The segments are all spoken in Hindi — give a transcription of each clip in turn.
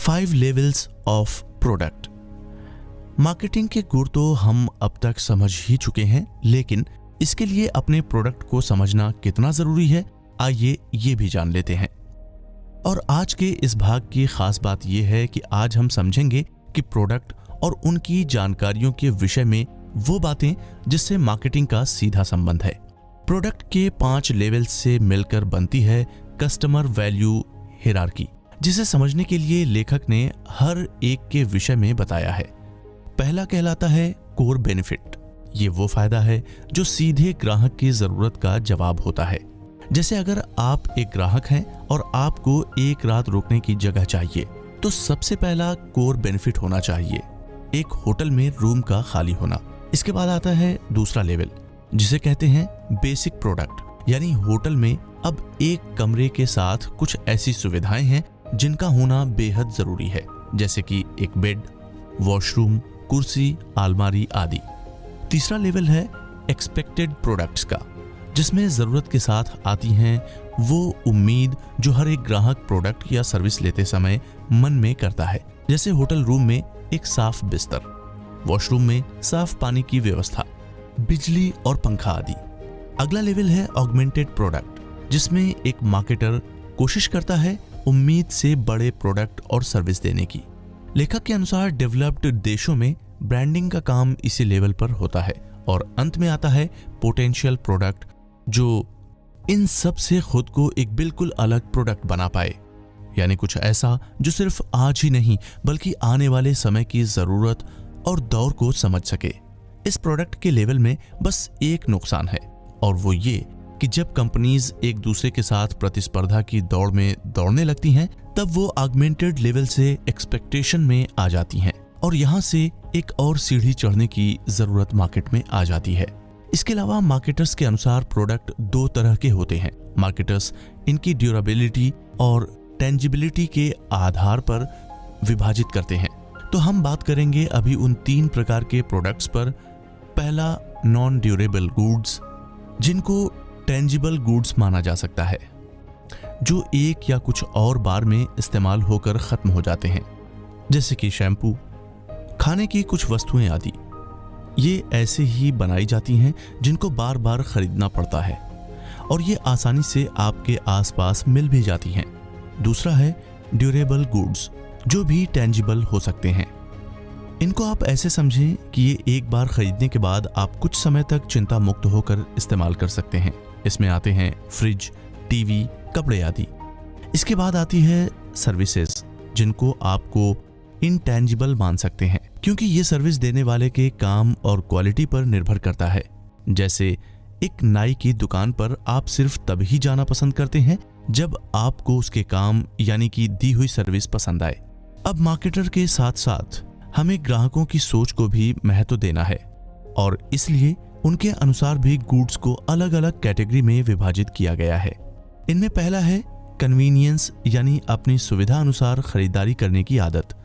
5 लेवल्स ऑफ प्रोडक्ट। मार्केटिंग के गुर तो हम अब तक समझ ही चुके हैं, लेकिन इसके लिए अपने प्रोडक्ट को समझना कितना जरूरी है, आइए ये भी जान लेते हैं। और आज के इस भाग की खास बात यह है कि आज हम समझेंगे कि प्रोडक्ट और उनकी जानकारियों के विषय में वो बातें जिससे मार्केटिंग का सीधा संबंध है। प्रोडक्ट के 5 लेवल्स से मिलकर बनती है कस्टमर वैल्यू हायरार्की, जिसे समझने के लिए लेखक ने हर एक के विषय में बताया है। पहला कहलाता है कोर बेनिफिट। ये वो फायदा है जो सीधे ग्राहक की जरूरत का जवाब होता है। जैसे अगर आप एक ग्राहक हैं और आपको एक रात रुकने की जगह चाहिए, तो सबसे पहला कोर बेनिफिट होना चाहिए एक होटल में रूम का खाली होना। इसके बाद आता है दूसरा लेवल, जिसे कहते हैं बेसिक प्रोडक्ट, यानी होटल में अब एक कमरे के साथ कुछ ऐसी सुविधाएं हैं जिनका होना बेहद जरूरी है, जैसे कि एक बेड, वॉशरूम, कुर्सी, अलमारी आदि। तीसरा लेवल है एक्सपेक्टेड प्रोडक्ट्स का, जिसमें जरूरत के साथ आती हैं वो उम्मीद जो हर एक ग्राहक प्रोडक्ट या सर्विस लेते समय मन में करता है, जैसे होटल रूम में एक साफ बिस्तर, वॉशरूम में साफ पानी की व्यवस्था, बिजली और पंखा आदि। अगला लेवल है ऑगमेंटेड प्रोडक्ट, जिसमें एक मार्केटर कोशिश करता है उम्मीद से बड़े प्रोडक्ट और सर्विस देने की। लेखक के अनुसार डेवलप्ड देशों में ब्रांडिंग का काम इसी लेवल पर होता है। और अंत में आता है पोटेंशियल प्रोडक्ट, जो इन सब से खुद को एक बिल्कुल अलग प्रोडक्ट बना पाए, यानी कुछ ऐसा जो सिर्फ आज ही नहीं बल्कि आने वाले समय की जरूरत और दौर को समझ सके। इस प्रोडक्ट के लेवल में बस एक नुकसान है, और वो ये कि जब कंपनीज एक दूसरे के साथ प्रतिस्पर्धा की दौड़ में दौड़ने लगती हैं, तब वो ऑगमेंटेड लेवल से एक्सपेक्टेशन में आ जाती हैं, और यहाँ से एक और सीढ़ी चढ़ने की जरूरत मार्केट में आ जाती है। इसके अलावा मार्केटर्स के अनुसार प्रोडक्ट 2 तरह के होते हैं। मार्केटर्स इनकी ड्यूरेबिलिटी और टेंजिबिलिटी के आधार पर विभाजित करते हैं। तो हम बात करेंगे अभी उन 3 प्रकार के प्रोडक्ट्स पर। पहला, नॉन ड्यूरेबल गुड्स, जिनको टेंजिबल गुड्स माना जा सकता है, जो एक या कुछ और बार में इस्तेमाल होकर खत्म हो जाते हैं, जैसे कि शैम्पू, खाने की कुछ वस्तुएं आदि। ये ऐसे ही बनाई जाती हैं जिनको बार बार खरीदना पड़ता है, और ये आसानी से आपके आसपास मिल भी जाती हैं। दूसरा है ड्यूरेबल गुड्स, जो भी टेंजिबल हो सकते हैं। इनको आप ऐसे समझें कि ये एक बार खरीदने के बाद आप कुछ समय तक चिंता मुक्त होकर इस्तेमाल कर सकते हैं। इसमें आते हैं फ्रिज, टीवी, कपड़े आदि। इसके बाद आती है सर्विसेज, जिनको आपको इनटेंजिबल मान सकते हैं, क्योंकि ये सर्विस देने वाले के काम और क्वालिटी पर निर्भर करता है। जैसे एक नाई की दुकान पर आप सिर्फ तभी जाना पसंद करते हैं जब आपको उसके काम यानी कि दी हुई सर्विस पसंद आए। अब मार्केटर के साथ साथ हमें ग्राहकों की सोच को भी महत्व देना है, और इसलिए उनके अनुसार भी गुड्स को अलग अलग कैटेगरी में विभाजित किया गया है। इनमें पहला है कन्वीनियंस, यानी अपनी सुविधा अनुसार खरीदारी करने की आदत।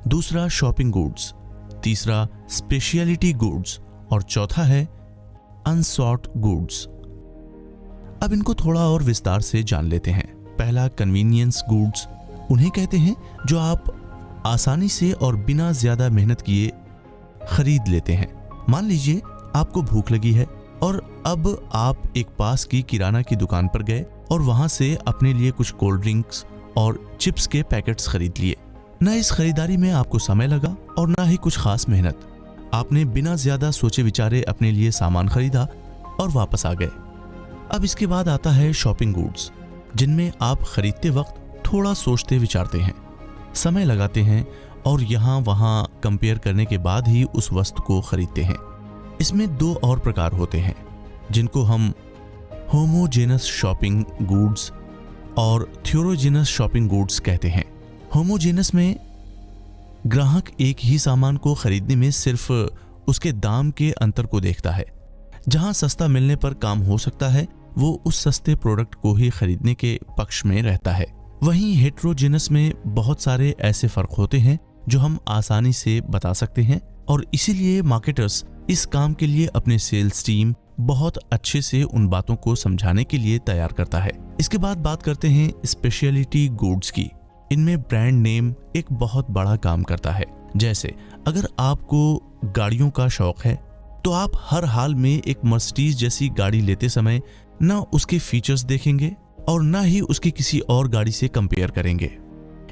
दूसरा शॉपिंग गुड्स, तीसरा स्पेशलिटी गुड्स, और चौथा है अनसॉर्ट गुड्स। अब इनको थोड़ा और विस्तार से जान लेते हैं। पहला, कन्वीनियंस गुड्स उन्हें कहते हैं जो आप आसानी से और बिना ज्यादा मेहनत किए खरीद लेते हैं। मान लीजिए आपको भूख लगी है और अब आप एक पास की किराना की दुकान पर गए और वहां से अपने लिए कुछ कोल्ड ड्रिंक्स और चिप्स के पैकेट्स खरीद लिए। न इस खरीदारी में आपको समय लगा और न ही कुछ खास मेहनत। आपने बिना ज्यादा सोचे विचारे अपने लिए सामान खरीदा और वापस आ गए। अब इसके बाद आता है शॉपिंग गुड्स, जिनमें आप खरीदते वक्त थोड़ा सोचते विचारते हैं, समय लगाते हैं और यहाँ वहाँ कंपेयर करने के बाद ही उस वस्तु को खरीदते हैं। इसमें 2 और प्रकार होते हैं, जिनको हम होमोजेनस शॉपिंग गुड्स और थ्योरोजेनस शॉपिंग गुड्स कहते हैं। होमोजेनस में ग्राहक एक ही सामान को खरीदने में सिर्फ उसके दाम के अंतर को देखता है। जहां सस्ता मिलने पर काम हो सकता है, वो उस सस्ते प्रोडक्ट को ही खरीदने के पक्ष में रहता है। वहीं हेट्रोजेनस में बहुत सारे ऐसे फर्क होते हैं जो हम आसानी से बता सकते हैं, और इसीलिए मार्केटर्स इस काम के लिए अपने सेल्स टीम बहुत अच्छे से उन बातों को समझाने के लिए तैयार करता है। इसके बाद बात करते हैं स्पेशलिटी गुड्स की। इनमें ब्रांड नेम एक बहुत बड़ा काम करता है। जैसे अगर आपको गाड़ियों का शौक है तो आप हर हाल में एक मर्सिडीज जैसी गाड़ी लेते समय ना उसके फीचर्स देखेंगे और ना ही उसकी किसी और गाड़ी से कंपेयर करेंगे।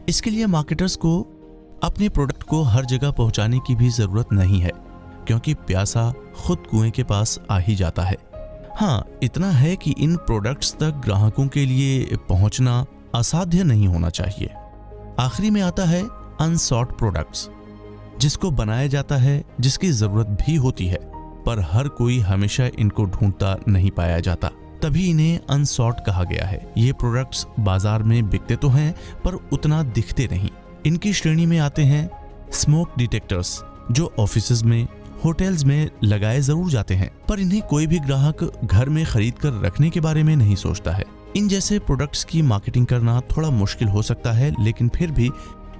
इसके लिए मार्केटर्स को अपने प्रोडक्ट को हर जगह पहुंचाने की भी जरूरत नहीं है, क्योंकि प्यासा खुद कुएं के पास आ ही जाता है। हाँ, इतना है कि इन प्रोडक्ट्स तक ग्राहकों के लिए पहुंचना असाध्य नहीं होना चाहिए। आखिरी में आता है अनसॉट प्रोडक्ट्स, जिसको बनाया जाता है, जिसकी जरूरत भी होती है, पर हर कोई हमेशा इनको ढूंढता नहीं पाया जाता, तभी इन्हें अनसॉट कहा गया है। ये प्रोडक्ट्स बाजार में बिकते तो हैं पर उतना दिखते नहीं। इनकी श्रेणी में आते हैं स्मोक डिटेक्टर्स, जो ऑफिसेज में, होटल्स में लगाए जरूर जाते हैं, पर इन्हें कोई भी ग्राहक घर में खरीद कर रखने के बारे में नहीं सोचता है। इन जैसे प्रोडक्ट्स की मार्केटिंग करना थोड़ा मुश्किल हो सकता है, लेकिन फिर भी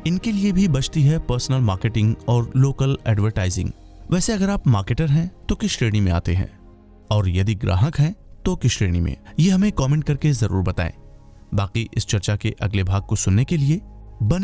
इनके लिए भी बचती है पर्सनल मार्केटिंग और लोकल एडवर्टाइजिंग। वैसे अगर आप मार्केटर हैं तो किस श्रेणी में आते हैं, और यदि ग्राहक हैं तो किस श्रेणी में, ये हमें कमेंट करके जरूर बताएं। बाकी इस चर्चा के अगले भाग को सुनने के लिए बने